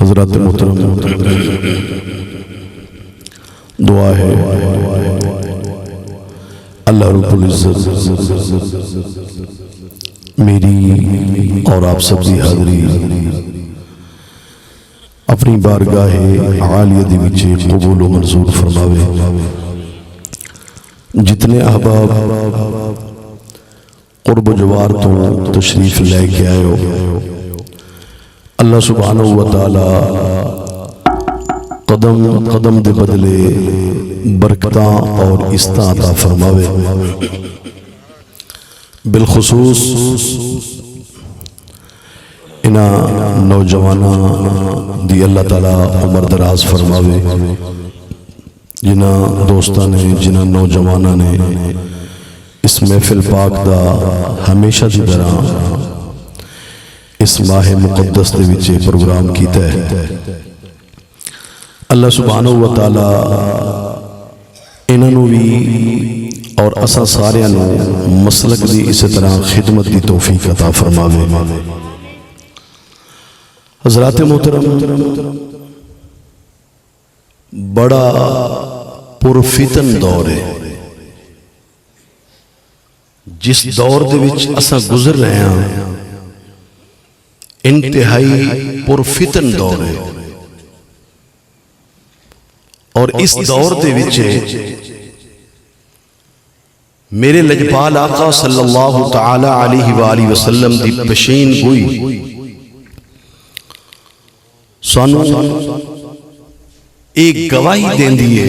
حضرات محترم، دعا ہے اللہ رب العزت میری اور آپ سب کی حاضری اپنی بارگاہ عالیہ دی وچ قبول و منظور فرماوے۔ جتنے احباب قرب و جوار تو تشریف لے کے آئے ہو، اللہ سبحانہ وتعالی قدم قدم دے بدلے برکتاں اور عزتاں عطا فرماوے۔ بالخصوص انہاں نوجواناں دی اللہ تعالی عمر دراز فرماوے، جنہاں دوستاں نے، جنہاں نوجواناں نے اس محفل پاک دا ہمیشہ دی طرح اس ماہ مقدس دے وچ پروگرام کیتا ہے۔ اللہ سبحانہ وتعالی انہاں نوں بھی اور اساں ساریاں نوں مسلک دی اس طرح خدمت دی توفیق عطا فرماوے۔ حضرات محترم، بڑا پرفتن دور ہے جس دور دے وچ اساں گزر رہے ہیں، انتہائی پرفتن دور ہے، اور اس دور دے وچ میرے لجپال آقا صلی اللہ تعالی علیہ وآلہ وسلم دی پشین گوئی سانو ایک گواہی دین دیئے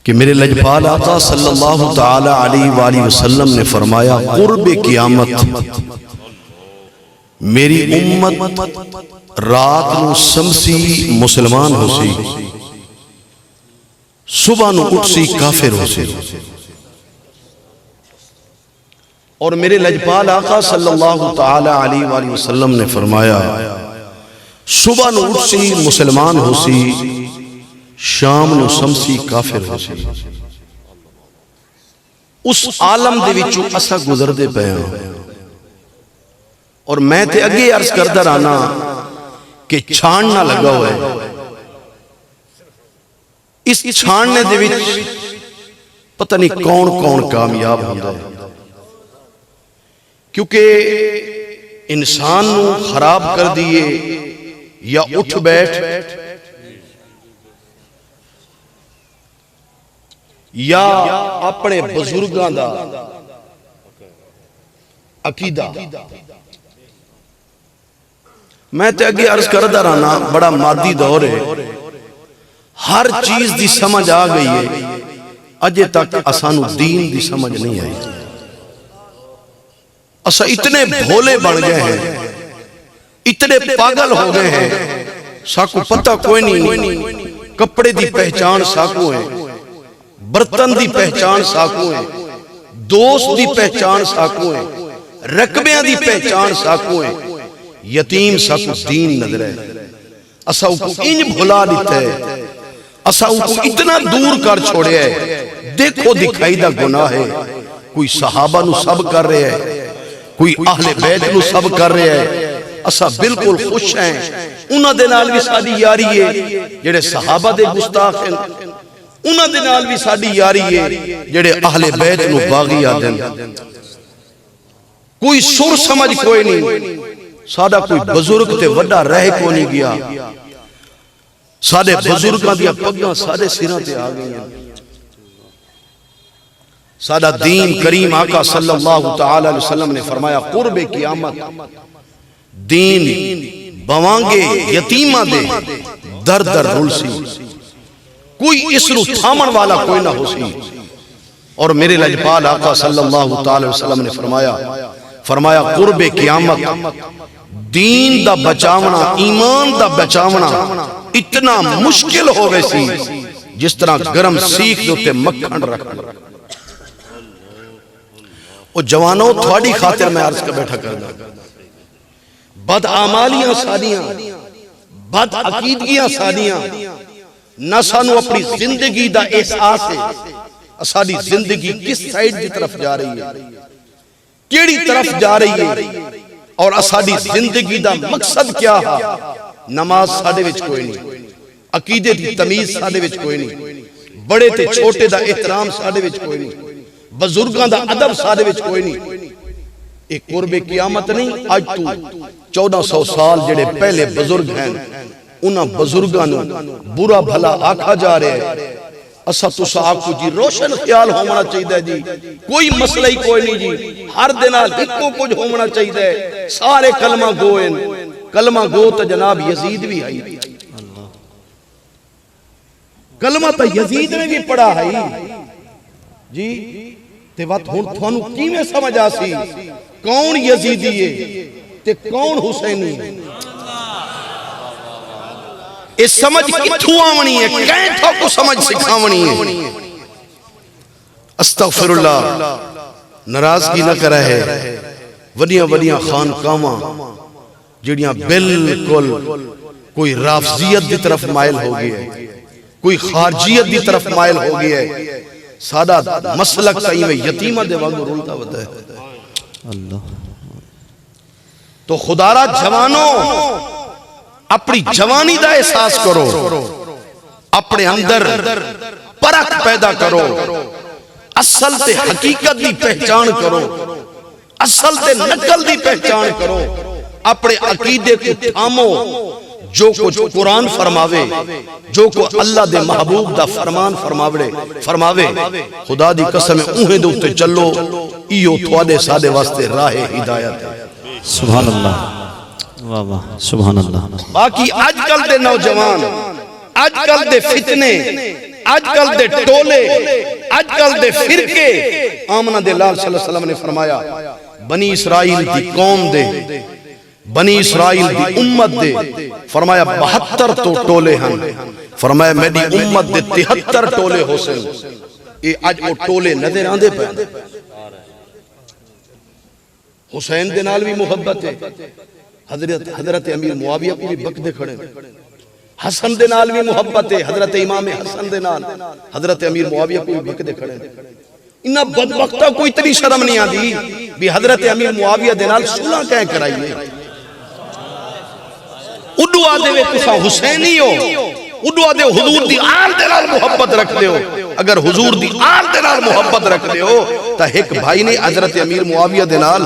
کہ میرے لجپال آقا صلی اللہ تعالی علیہ وآلہ وسلم نے فرمایا، قرب قیامت میری امت رات نو سمسی مسلمان ہو سی، صبح نو اٹھ سی کافر ہو سی۔ اور میرے لجپال آقا صلی اللہ تعالی علیہ وآلہ وسلم نے فرمایا، صبح نو اٹھ سی مسلمان ہو سی، شام نو سمسی کافر ہو سی۔ اس عالم دے وچوں اسا گزر دے پے ہاں، اور میں تے اگے عرض کردہ رہنا کہ چھاننا لگا ہوئے، اس چھاننے دے وچ پتہ نہیں کون کون کامیاب ہوتا ہے، کیونکہ انسان نو خراب کر دیئے یا اٹھ بیٹھ یا اپنے بزرگاں دا عقیدہ۔ میں تے اگے عرض کردہ رہنا بڑا مادی دور ہے، ہر چیز دی سمجھ آ گئی ہے، اجے تک اسانو دین دی سمجھ نہیں آئی۔ اسا اتنے بھولے بن گئے ہیں، اتنے پاگل ہو گئے ہیں، ساکو پتہ کوئی نہیں، کپڑے دی پہچان ساکو ہے، برتن دی پہچان ساکو ہے، دوست دی پہچان ساکو ہے، رقبیاں دی پہچان ساکو ہے، یتیم ساکو دین نظر ہے۔ اسا کو انج بھلا لیتا ہے، اسا کو اتنا دور کر چھوڑے ہے۔ دیکھو دکھائی دا گناہ ہے، کوئی صحابہ نو سب کر رہے ہے، کوئی اہل بیت نو سب کر رہے ہے، اسا بالکل خوش ہیں۔ انہاں دے نال بھی ساڈی یاری ہے جڑے صحابہ دے گستاخ ہیں، انہاں دے نال بھی ساڈی یاری ہے جڑے اہل بیت نو باغی آدن۔ کوئی سر سمجھ کوئی نہیں، سادہ کوئی بزرگ تے وڈا رہ کو نہیں گیا، سادے بزرگاں دیا پگاں سادے سراں تے آ گئی ہیں۔ سادہ دین کریم آقا صلی اللہ تعالی علیہ وسلم نے فرمایا، قرب قیامت دین بوانگے یتیمہ دے در در رول سی، کوئی اس رو تھامن والا کوئی نہ ہو سی۔ اور میرے لجپال آقا صلی اللہ تعالی علیہ وسلم نے فرمایا قرب قیامت دین دا بچاونا، ایمان دا بچاونا اتنا مشکل ہو گئے سی جس طرح گرم سیخ دوتے مکھن رکھنا۔ وہ جوانوں تھوڑی خاطر میں عرض کا بیٹھا کرنا، بد آمالیاں سادیاں، بد عقیدگیاں سادیاں، نہ سانو اپنی زندگی دا احساس ہے، ساری زندگی کس سائیڈ کی طرف جا رہی ہے، کیڑی طرف جا رہی ہے، اور اساڈی زندگی دا مقصد کیا ہے؟ نماز ساڈے وچ کوئی نہیں، عقیدے دی تمیز ساڈے وچ کوئی نہیں، بڑے تے چھوٹے دا احترام ساڈے وچ کوئی نہیں، بزرگاں دا ادب ساڈے وچ کوئی نہیں۔ ایک قرب قیامت نہیں، آج تو 1400 سال جڑے پہلے بزرگ ہیں انہاں بزرگاں نو برا بھلا آکھا جا رہے ہیں۔ اسا تسا آکھو جی روشن خیال ہونا چاہیے جی، کوئی مسئلہ ہی کوئی نہیں جی، ہر دن ہکو کچھ ہونا چاہیے، سارے کلمہ گو ہیں۔ کلمہ گو تو جناب یزید بھی آئی، کلمہ تو یزید نے بھی پڑھا ہے جی۔ تے وقت ہن تھانو کیویں سمجھ آسی کون یزیدی ہے تے کون حسینی ہے؟ اس سمجھ کتھوں آونی ہے، کہیں تھا کو سمجھ سکھاونی ہے۔ استغفر اللہ، ناراضگی نہ کرے ہے۔ وڈیاں وڈیاں خانقاواں جڑیاں بالکل کوئی رافضیت دی طرف مائل ہو گئی ہے، کوئی خارجیت دی طرف مائل ہو گئی ہے، سادہ مسلک تائیں میں یتیمہ دے وانگو رولتا ہوتا ہے۔ اللہ تو خدا را جوانوں اپنی جوانی دا احساس کرو، اپنے اندر پرکھ پیدا کرو، اصل تے حقیقت دی پہچان کرو، اصل تے نقل دی پہچان کرو، اپنے عقیدے کو تھامو، جو کچھ قرآن فرماوے، جو کچھ اللہ دے محبوب دا فرمان فرماوے، خدا دی قسم اوہیں دے اتے چلو، ایو تھوڑے سادے واسطے راہ ہدایت ہے۔ سبحان اللہ، واہ واہ، سبحان اللہ۔ باقی آج کل دے نوجوان، آج کل دے فتنے، آج کل دے ٹولے، آج کل دے فرقے، آمنہ دے لال صلی اللہ علیہ وسلم نے فرمایا بنی اسرائیل دی قوم دے، بنی اسرائیل دی امت دے، فرمایا 72 تو ٹولے ہن، فرمایا میری امت دے 73 ٹولے ہو سن۔ اے آج وہ ٹولے نظر آندے پہ، حسین دے نال بھی محبت ہے، حضرت امیر معاویہ کو بھی بک دے کھڑے، حسن دے نال بھی محبت ہے، حضرت امام حسن دے نال حضرت امیر معاویہ کو بھی بک دے کھڑے۔ انہا بدبختہ کوئی اتنی شرم نہیں آدھی بھی حضرت امیر معاویہ دے نال صلح کہیں کرائیے، اڈو آدھے وے تسا حسینی ہو، اڈو آدھے حضور دی آل دے نال محبت رکھ دے ہو، اگر حضور دی آل دے نال محبت رکھ دے ہو تا ایک بھائی نے حضرت امیر معاویہ دے نال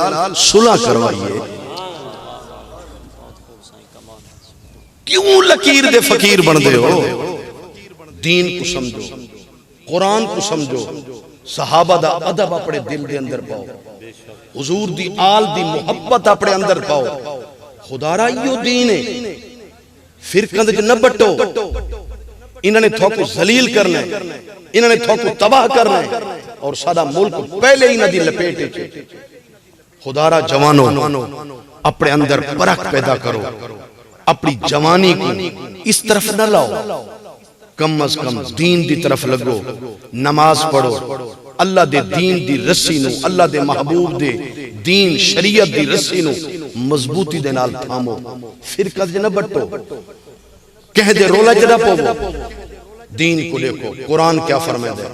صلح کروائیے۔ کیوں لکیر دے فقیر بن دے ہو؟ دین کو سمجھو، قرآن کو سمجھو، صحابہ دا ادب اپنے دل دے اندر پاؤ، حضور دی آل دی محبت اپنے اندر پاؤ۔ خدا را یہ دین ہے، فرقند جو نہ بٹو، انہوں نے تھوکو ذلیل کرنا ہے، انہوں نے تھوکو تباہ کرنا ہے، اور سادہ ملک پہلے ہی نہ دی لپیٹے چھے۔ خدا را جوانوں اپنے اندر پرکھ پیدا کرو، اپنی جوانی کو اس طرف نہ لاؤ، کم از کم دین دی طرف لگو، نماز پڑھو، اللہ دے دین دی رسی نو، اللہ دے محبوب دے دین شریعت دی رسی نو مضبوطی دے نال تھامو، فرقہ جنہ بٹو، کہہ دے رولا جنہ پوو، دین کو دیکھو، قرآن کیا فرمائے دے،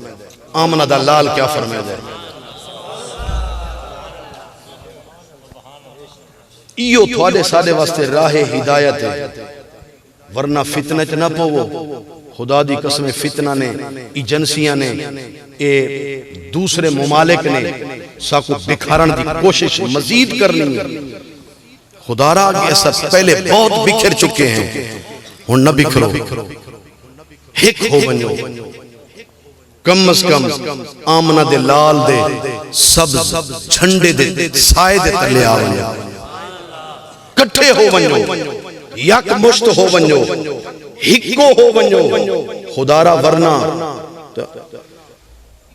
آمنہ دا لال کیا فرمائے دے۔ ایو تھوڑے سادے واسطے راہ ہدایت ہے، ورنہ فتنہ چ نہ پوو۔ خدا دی قسم فتنہ نے، ایجنسیاں نے، اے دوسرے ممالک نے ساکو بکھارن دی کوشش مزید کرنی ہے۔ خدا را آگے ایسا پہلے بہت بکھر چکے ہیں، ہن نہ بکھرو، ہک ہو بنو، کم از کم آمنہ دے لال دے سبز جھنڈے دے سائے دے تلے آونو، کٹھے ہو بنو، یک مشت ہو بنو، ہکو ہو بنو۔ خدا را ورنہ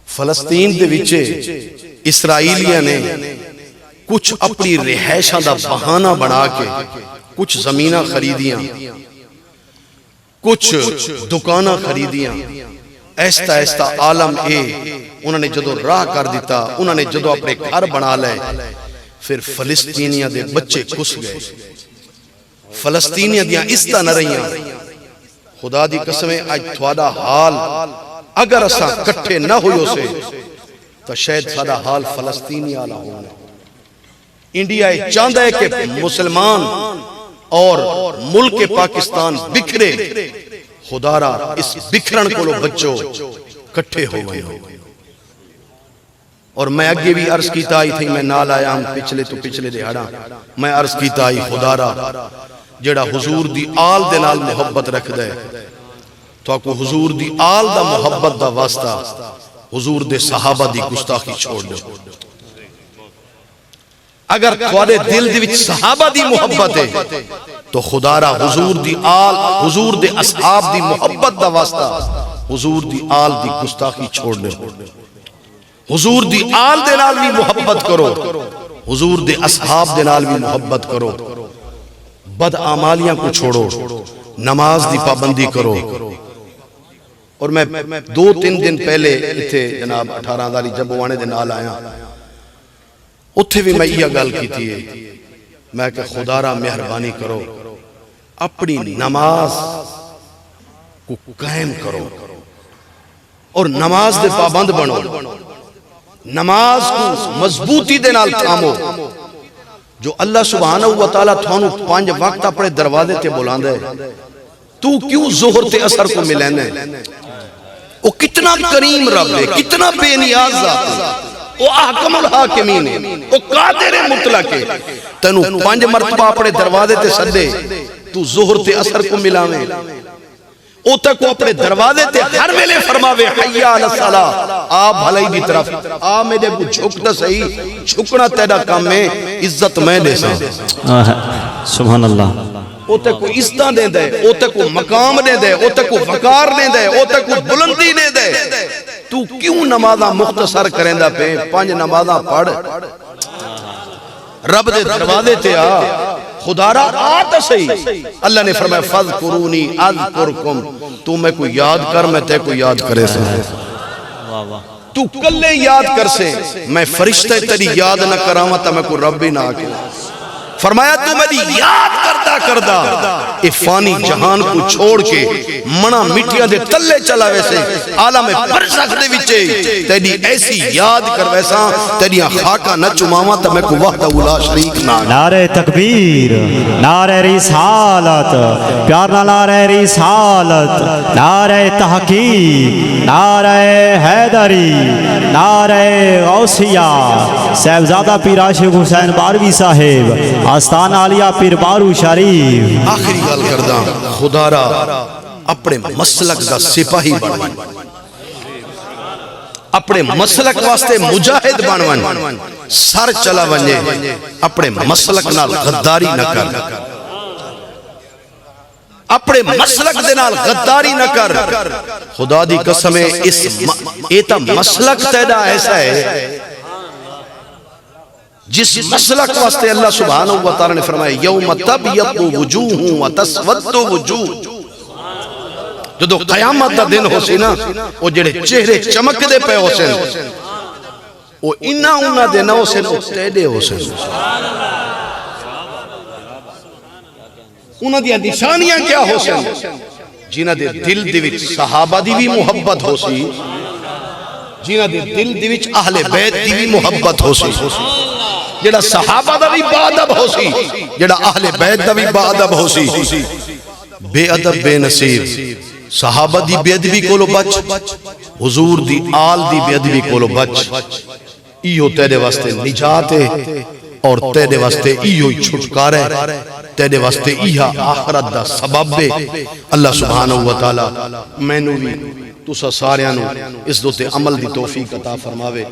فلسطین دے وچے اسرائیلیہ نے کچھ اپنی رہائشاں دا بہانہ بنا کے کچھ زمینہ خریدیاں، کچھ دکانہ خریدیاں، ایستا ایستا عالم اے انہوں نے جدو راہ کر دیتا، انہوں نے جدو اپنے گھر بنا لے، پھر فلسطینیہ دے بچے کس گئے، فلسطینیہ دیاں استا نہ رہیاں۔ خدا دی قسمیں آج تھوڑا حال اگر اساں کٹھے نہ ہوئے اسے تو شاید سادہ حال فلسطینی آلہ ہونا۔ انڈیا یہ چاہتا ہے کہ مسلمان اور ملک پاکستان بکھرے، خدا را اس بکھرن کو لو بچو کٹھے ہو گئے ہو. اور میں اگے بھی عرض کیتا آئی تھی، میں نال آیا ہم پچھلے دہاڑا میں عرض کیتا آئی خدا را جڑا حضور دی آل دے نال محبت رکھ دے تو آپ کو حضور دی آل دا محبت دا واسطہ حضور دے صحابہ دی گستاخی چھوڑ دو. اگر تھوڑے دل دی وچ صحابہ دی محبت ہے تو خدا را حضور دی آل، حضور دے اصحاب دی محبت دا واسطہ حضور دی آل دی گستاخی چھوڑ دو. حضور دی آل دے نال بھی محبت کرو، حضور دے اصحاب دے نال بھی محبت کرو، بد اعمالیاں کو چھوڑو، نماز دی پابندی کرو. اور میں 2-3 دن پہلے اتھے جناب 18 داری جب وانے دے نال آیا اتھے بھی میں یہ گل کی تھی، میں کہ خدا را مہربانی کرو اپنی نماز کو قائم کرو اور نماز دے پابند بنو، نماز کو مضبوطی دے نال تھامو. جو اللہ سبحانہ وتعالی تھانو 5 وقت اپنے دروازے تے بلان دے، تو کیوں ظہر تے اثر کو ملینے؟ وہ کتنا کریم رب ہے، کتنا بے نیاز ذات ہے، وہ احکم الحاکمین ہے، وہ قادر مطلق ہے. تنو 5 مرتبہ اپنے دروازے تے سدے تو ظہر تے اثر کو ملاویں، او تک وہ اپنے دروازے تے ہر ویلے فرماوے حی علی الصلاۃ، آپ بھلائی دی طرف آ میرے کو جھکتا صحیح، جھکنا تیرا کام میں عزت میں دے سا. سبحان اللہ. او تک وہ عزتاں دے دے، او تک وہ مقام دے دے، او تک وہ وقار دے دے، او تک وہ بلندی دے دے. تو کیوں نمازاں مختصر کریندا پہ؟ 5 نمازاں پڑھ، رب دے دروازے تے آ، خدا را آتا صحیح. اللہ نے فرمایا فَذْكُرُونِي أَذْكُرْكُمْ، تو میں کوئی یاد کر میں تے کوئی یاد کرے سے. تو کلے یاد کر سے میں فرشتہ تیری یاد نہ کراما تا میں کوئی رب بھی نہ آکے. فرمایا تو میری یاد کردہ اے فانی جہان کو چھوڑ کے منا مٹیا دے تلے چلا ویسے عالم برزخ دے وچے تیری ایسی یاد کر ویسا تیری خاکہ نہ چماما تا میں کو وحدہ اولا شریک نہ. نعرہ تکبیر، نعرہ رسالت، پیارنا نعرہ رسالت، نعرہ تحقیق، نعرہ حیدری، نعرہ غوثیہ، صاحبزادہ پیر عاشق حسین باروی صاحب، آستان عالیہ پیر بارو شریف. آخری گل کردہ خدا را اپنے مسلک دا سپاہی بنوان، اپنے مسلک واسطے مجاہد بنوان، سر چلا ونجے اپنے مسلک نال غداری نہ کر، اپنے مسلک دے نال غداری نہ کر. خدا دی قسم ہے اس ایتا مسلک تیدا ایسا ہے جس مسلک واسطے اللہ سبحانہ وتعالی نے فرمایا یوم تبیض وجوہ و تسود وجوہ. جدو قیامت دا دن ہو سی نا وہ جڑے چہرے چمک دے پہ ہو سن وہ انہا دے نہ ہو سن وہ تیدے ہو سن. انہا دیا نشانیاں کیا ہو سن؟ جنہ دے دل دی وچ صحابہ دی بھی محبت ہو سی، جنہ دے دل دی وچ اہل بیت دی بھی محبت ہو سی، جڑا صحابہ دا بھی بادب ہو سی، جڑا اہل بیت دا بھی بادب ہو سی. بے ادب بے نصیب صحابہ دی بے ادبی کولو بچ، حضور دی آل دی بے ادبی کولو بچ. ایہو تیرے واسطے نجات ہے اور تیرے واسطے ایہو چھٹکار ہے، تیرے واسطے ایہا آخرت دا سبب ہے. اللہ سبحانہ وتعالی میں نو بھی تسا ساریانو اس دو تے عمل دی توفیق عطا فرماوے.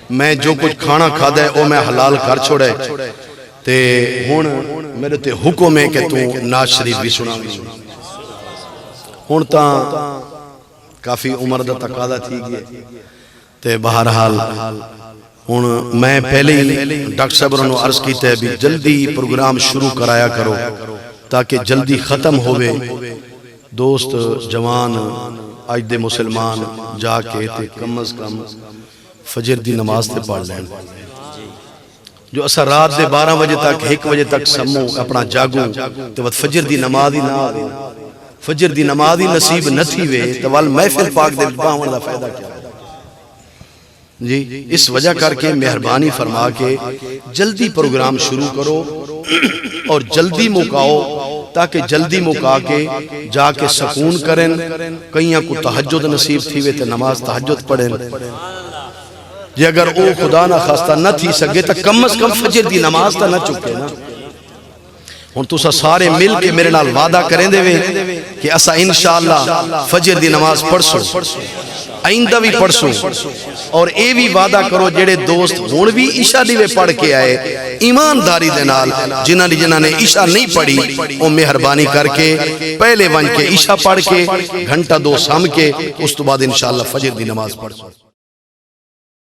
میں جو کچھ کھانا کھا دے او میں حلال کر چھوڑے تے ہون میرے تے حکم ہے کہ تو ناز شریف بھی سنا بھی. ہون تا کافی عمر دا تقاضا تھی گئے تے بہرحال ہون میں پہلے ہی ڈاکٹر صاحب انہوں عرض کیتے ہیں بھی جلدی پروگرام شروع کرایا کرو تاکہ جلدی ختم ہوئے. دوست جوان آج دے مسلمان جا کے تے کم از کم فجر دی نماز تے پڑھ لیں. جو اسا رات دے 12 بجے تک 1 بجے تک سمو اپنا جاگوں تو فجر دی نماز ہی نہ آئے، فجر دی نماز ہی نصیب نہ تھی وے تو وال محفل پاک دے باہن دا فائدہ کیا. جی اس وجہ کر کے مہربانی فرما کے جلدی پروگرام شروع کرو اور جلدی مکاؤ تاکہ جلدی مکا کے جا کے سکون کریں کئیاں کو تہجد نصیب تھی وے تے نماز تہجد پڑھیں جی اگر او خدا نہ خواستہ نہ تھی سکے تا کم از کم فجر دی نماز تا نہ چکے نا ہن تسا سارے مل کے میرے نال وعدہ کریں دے وے کہ اسا انشاءاللہ فجر دی نماز پڑھسو آئندہ بھی پڑھسو اور اے بھی وعدہ کرو جڑے دوست ہون بھی عشاء دی وے پڑھ کے آئے ایمانداری دے نال جنہاں نے عشاء نہیں پڑھی او مہربانی کر کے پہلے ون کے عشاء پڑھ کے گھنٹہ دو سام کے اس تو بعد انشاءاللہ فجر دی نماز پڑھ